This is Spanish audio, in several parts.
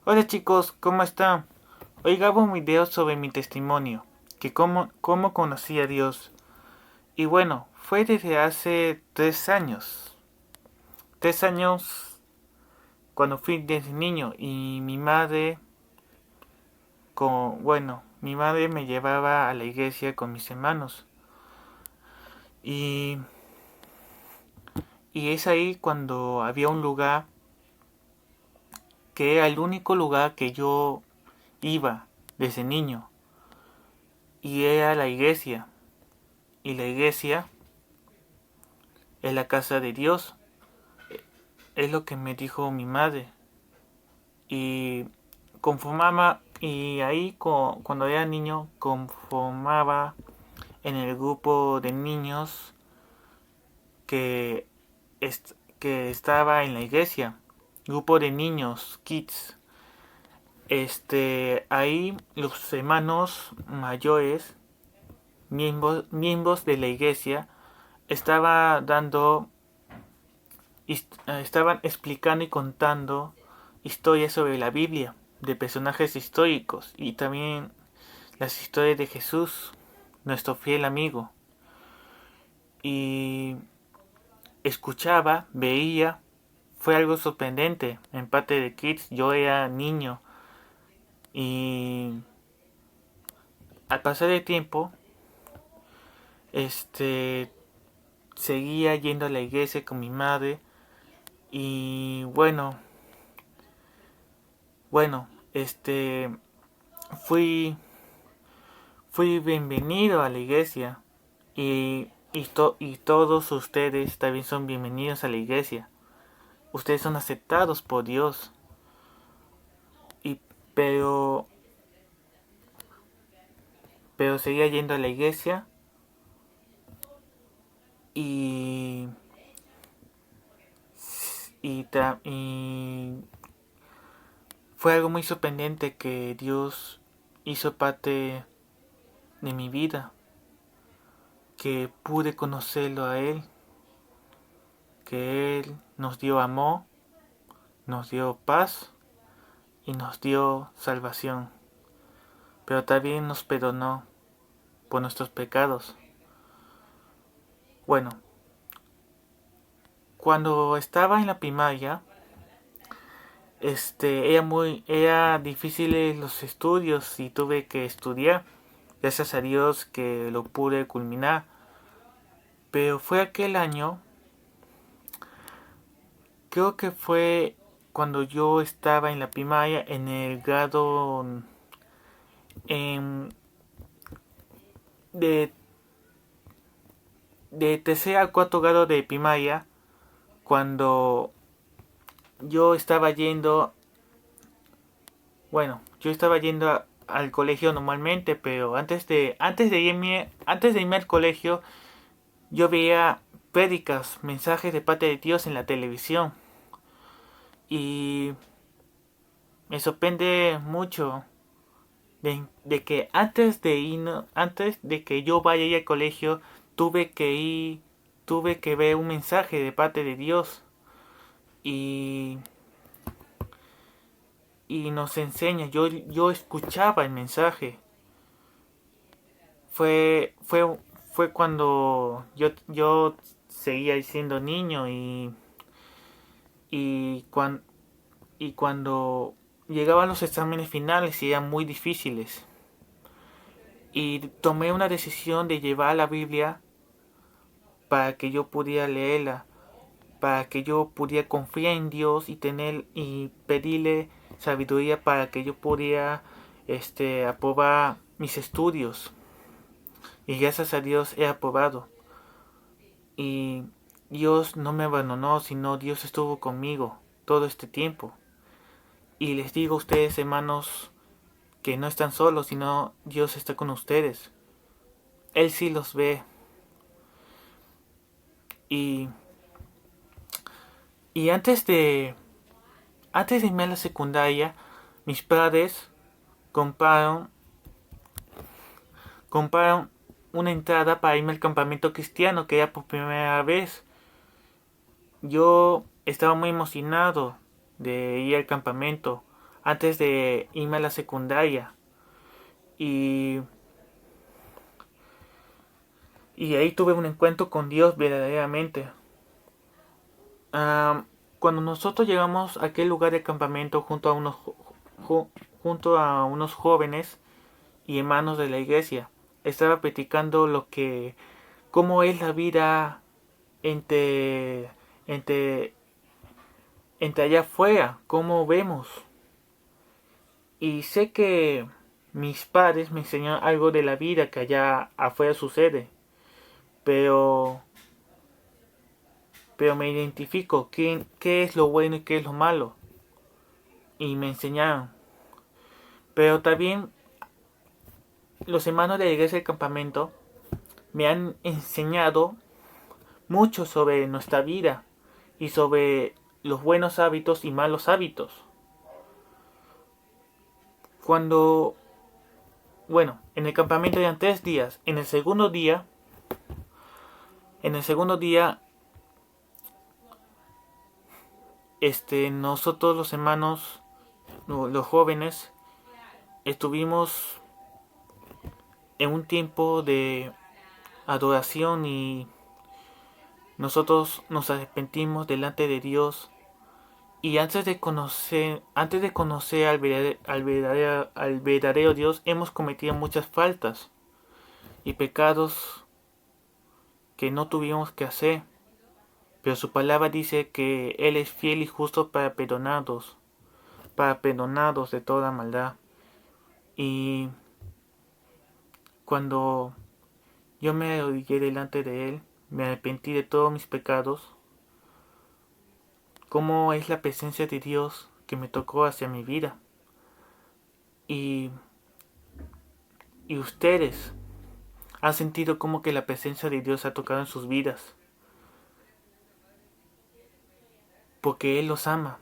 Hola chicos, ¿cómo están? Hoy grabo un video sobre mi testimonio, que cómo conocí a Dios. Y bueno, fue desde hace 3 años. 3 años cuando fui desde niño y mi madre me llevaba a la iglesia con mis hermanos. Y, y es ahí cuando había un lugar que era el único lugar que yo iba desde niño. Y era la iglesia. Y la iglesia es la casa de Dios. Es lo que me dijo mi madre. Y y ahí cuando era niño conformaba en el grupo de niños que, que estaba en la iglesia. Grupo de niños, kids. Ahí los hermanos mayores, miembros de la iglesia, estaba dando estaban explicando y contando historias sobre la Biblia, de personajes históricos y también las historias de Jesús, nuestro fiel amigo. Y escuchaba, veía, fue algo sorprendente. En parte de Kids yo era niño y al pasar el tiempo, este, seguía yendo a la iglesia con mi madre y bueno, fui fui bienvenido a la iglesia y todos ustedes también son bienvenidos a la iglesia. Ustedes son aceptados por Dios. Y, pero, pero seguía yendo a la iglesia y, y fue algo muy sorprendente que Dios hizo parte de mi vida, que pude conocerlo a Él, que Él nos dio amor, nos dio paz y nos dio salvación, pero también nos perdonó por nuestros pecados. Bueno, cuando estaba en la primaria, era difícil los estudios y tuve que estudiar. Gracias a Dios que lo pude culminar. Pero fue aquel año, creo que fue cuando yo estaba en la primaria, en el grado en, de, de tercer al cuarto grado de primaria, cuando yo estaba yendo, yo estaba yendo al colegio normalmente, pero antes de irme al colegio, yo veía prédicas, mensajes de parte de Dios en la televisión y me sorprende mucho de que antes de que yo vaya a ir al colegio, tuve que ir, tuve que ver un mensaje de parte de Dios y nos enseña. Yo escuchaba el mensaje. Fue, fue, fue cuando yo seguía siendo niño y, cuan- y cuando llegaban los exámenes finales y eran muy difíciles. Y tomé una decisión de llevar la Biblia para que yo pudiera leerla, para que yo pudiera confiar en Dios y pedirle sabiduría para que yo pudiera aprobar mis estudios. Y gracias a Dios he aprobado. Y Dios no me abandonó, sino Dios estuvo conmigo todo este tiempo. Y les digo a ustedes, hermanos, que no están solos, sino Dios está con ustedes. Él sí los ve. Y, y antes de irme a la secundaria, mis padres compraron, compraron una entrada para irme al campamento cristiano, que era por primera vez. Yo estaba muy emocionado de ir al campamento. antes de irme a la secundaria. Y, y ahí tuve un encuentro con Dios verdaderamente. Ah, cuando nosotros llegamos a aquel lugar de campamento junto a unos jóvenes y hermanos de la iglesia, estaba platicando cómo es la vida entre, entre, entre allá afuera, cómo vemos. Y sé que mis padres me enseñaron algo de la vida que allá afuera sucede, pero, pero me identifico qué es lo bueno y qué es lo malo. Y me enseñaron. Pero también los hermanos de la iglesia del campamento me han enseñado mucho sobre nuestra vida y sobre los buenos hábitos y malos hábitos. Cuando, bueno, en el campamento eran 3 días. En el segundo día, nosotros los hermanos, los jóvenes, estuvimos en un tiempo de adoración y nosotros nos arrepentimos delante de Dios. Y antes de conocer al verdadero Dios, hemos cometido muchas faltas y pecados que no tuvimos que hacer. Pero su palabra dice que Él es fiel y justo para perdonarnos de toda maldad. Y cuando yo me arrodillé delante de Él, me arrepentí de todos mis pecados, cómo es la presencia de Dios que me tocó hacia mi vida. Y, y ustedes han sentido como que la presencia de Dios ha tocado en sus vidas, porque Él los ama.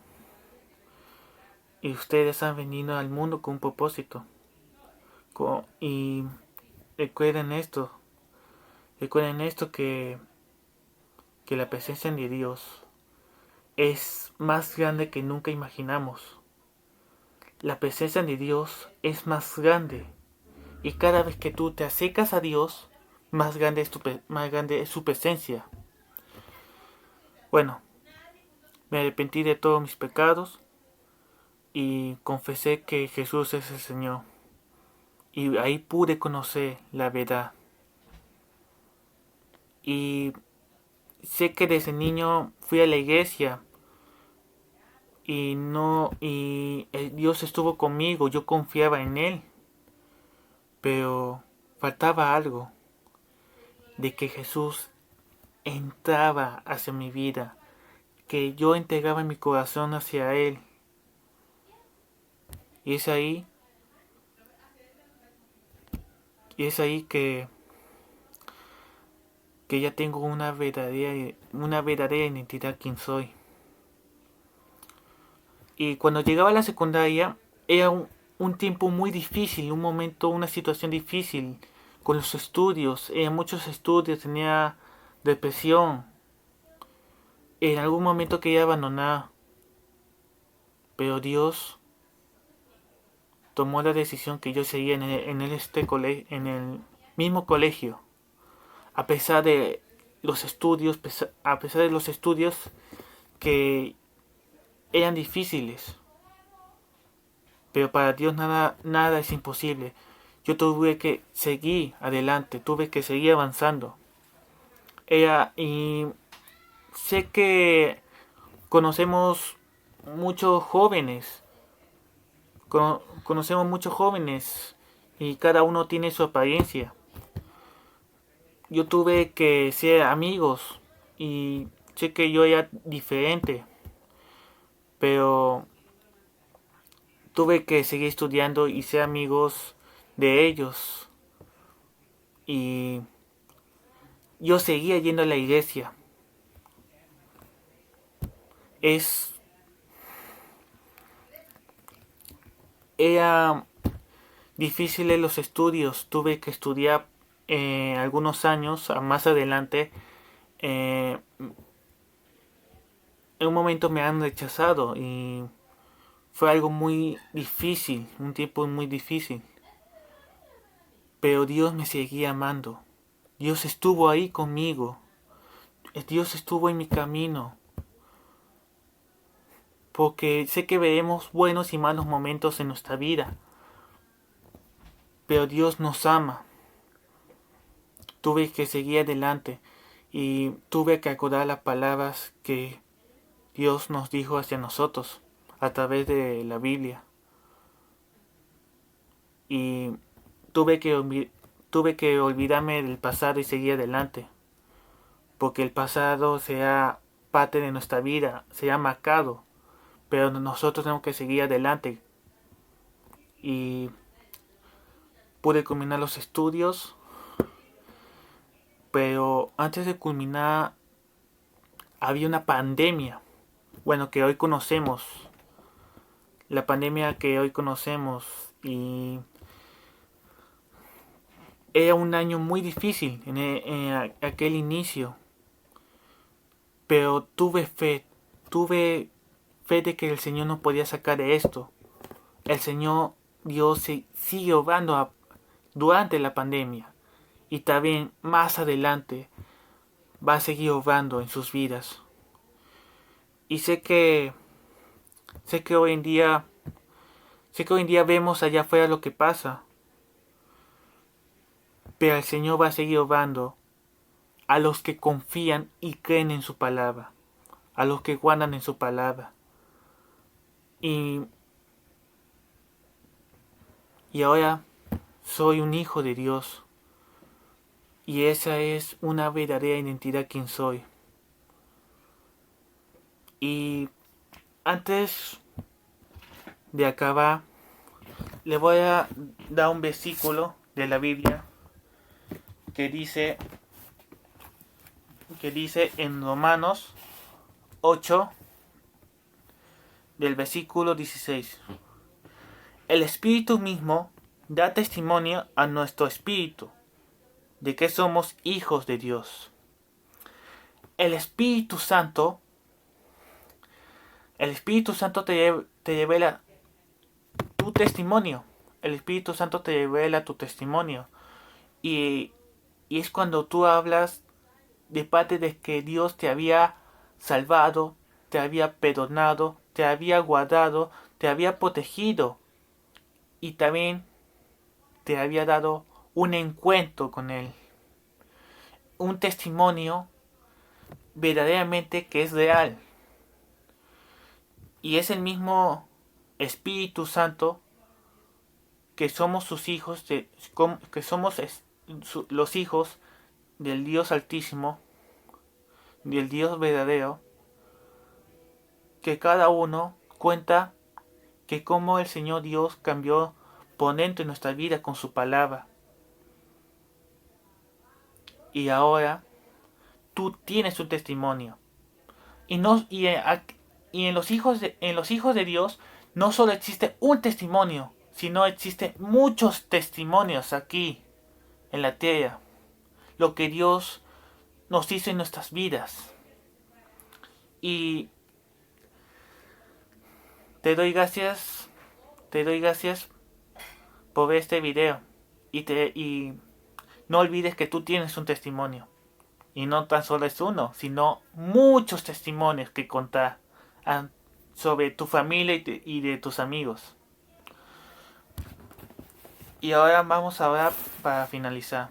Y ustedes han venido al mundo con un propósito. Y recuerden esto, que la presencia de Dios es más grande que nunca imaginamos. La presencia de Dios es más grande. Y cada vez que tú te acercas a Dios, más grande es su presencia. Bueno, me arrepentí de todos mis pecados y confesé que Jesús es el Señor. Y ahí pude conocer la verdad. Y sé que desde niño fui a la iglesia y no y Dios estuvo conmigo, yo confiaba en Él, pero faltaba algo, de que Jesús entraba hacia mi vida, que yo entregaba mi corazón hacia Él. Y es ahí que ya tengo una verdadera identidad quién soy. Y cuando llegaba a la secundaria era un tiempo muy difícil, un momento, una situación difícil con los estudios. En muchos estudios tenía depresión. En algún momento quería abandonar, pero Dios tomó la decisión que yo seguía en el mismo colegio, a pesar de los estudios, a pesar de los estudios que eran difíciles. Pero para Dios nada es imposible. Yo tuve que seguir adelante, tuve que seguir avanzando. Y sé que conocemos muchos jóvenes, conocemos muchos jóvenes y cada uno tiene su apariencia. Yo tuve que ser amigos y sé que yo era diferente, pero tuve que seguir estudiando y ser amigos de ellos. Y yo seguía yendo a la iglesia. Es Era difícil en los estudios. Tuve que estudiar algunos años más adelante. En un momento me han rechazado y Fue algo muy difícil, un tiempo muy difícil. Pero Dios me seguía amando. Dios estuvo ahí conmigo. Dios estuvo en mi camino. Porque sé que veremos buenos y malos momentos en nuestra vida. Pero Dios nos ama. Tuve que seguir adelante. Y tuve que acordar las palabras que Dios nos dijo hacia nosotros a través de la Biblia. Y tuve que olvidarme del pasado y seguir adelante. Porque el pasado sea parte de nuestra vida, se ha marcado. Pero nosotros tenemos que seguir adelante. Y pude culminar los estudios. Pero antes de culminar había una pandemia. Bueno, que hoy conocemos. La pandemia que hoy conocemos. Y era un año muy difícil en aquel inicio. Pero tuve fe de que el Señor nos podía sacar de esto. El Señor Dios sigue obrando durante la pandemia y también más adelante va a seguir obrando en sus vidas. Y sé que hoy en día vemos allá afuera lo que pasa, pero el Señor va a seguir obrando a los que confían y creen en su palabra, a los que guardan en su palabra. Y ahora soy un hijo de Dios. Y esa es una verdadera identidad quien soy. Y antes de acabar, le voy a dar un versículo de la Biblia que dice en Romanos 8 del versículo 16. El Espíritu mismo da testimonio a nuestro espíritu de que somos hijos de Dios. El Espíritu Santo te revela tu testimonio. El Espíritu Santo te revela tu testimonio. Y es cuando tú hablas de parte de que Dios te había salvado, te había perdonado, te había guardado, te había protegido y también te había dado un encuentro con Él. Un testimonio verdaderamente que es real. Y es el mismo Espíritu Santo que somos sus hijos, que somos los hijos del Dios Altísimo, del Dios verdadero, que cada uno cuenta que como el Señor Dios cambió por dentro de nuestra vida con su palabra. Y ahora tú tienes un testimonio. Y en los hijos de Dios no solo existe un testimonio, sino existen muchos testimonios aquí en la tierra. Lo que Dios nos hizo en nuestras vidas. Y te doy gracias por ver este video. Y no olvides que tú tienes un testimonio. Y no tan solo es uno, sino muchos testimonios que contar sobre tu familia y de tus amigos. Y ahora vamos a orar para finalizar.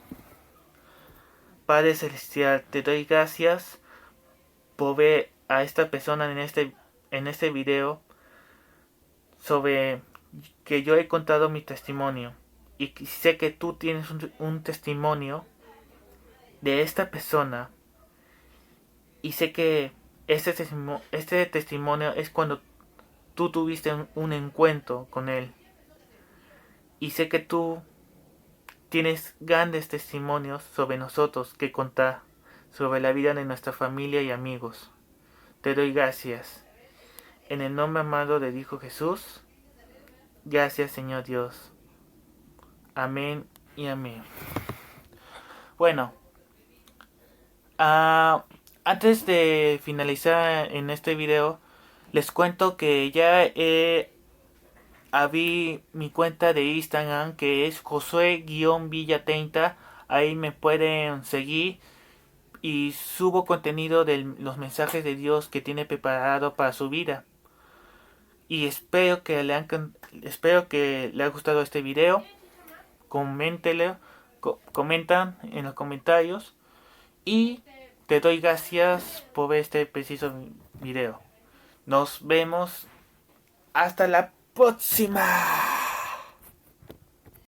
Padre Celestial, te doy gracias por ver a esta persona en este video sobre que yo he contado mi testimonio. Y sé que tú tienes un testimonio de esta persona. Y sé que este testimonio es cuando tú tuviste un encuentro con Él. Y sé que tú tienes grandes testimonios sobre nosotros que contar, sobre la vida de nuestra familia y amigos. Te doy gracias. En el nombre amado de Hijo Jesús, gracias Señor Dios. Amén y amén. Bueno, antes de finalizar en este video, les cuento que ya he abrí mi cuenta de Instagram que es Josué-Villa30. Ahí me pueden seguir y subo contenido de los mensajes de Dios que tiene preparado para su vida. Y espero que le haya gustado este video. Coméntelo, comentan en los comentarios. Y te doy gracias por ver este preciso video. Nos vemos. Hasta la próxima.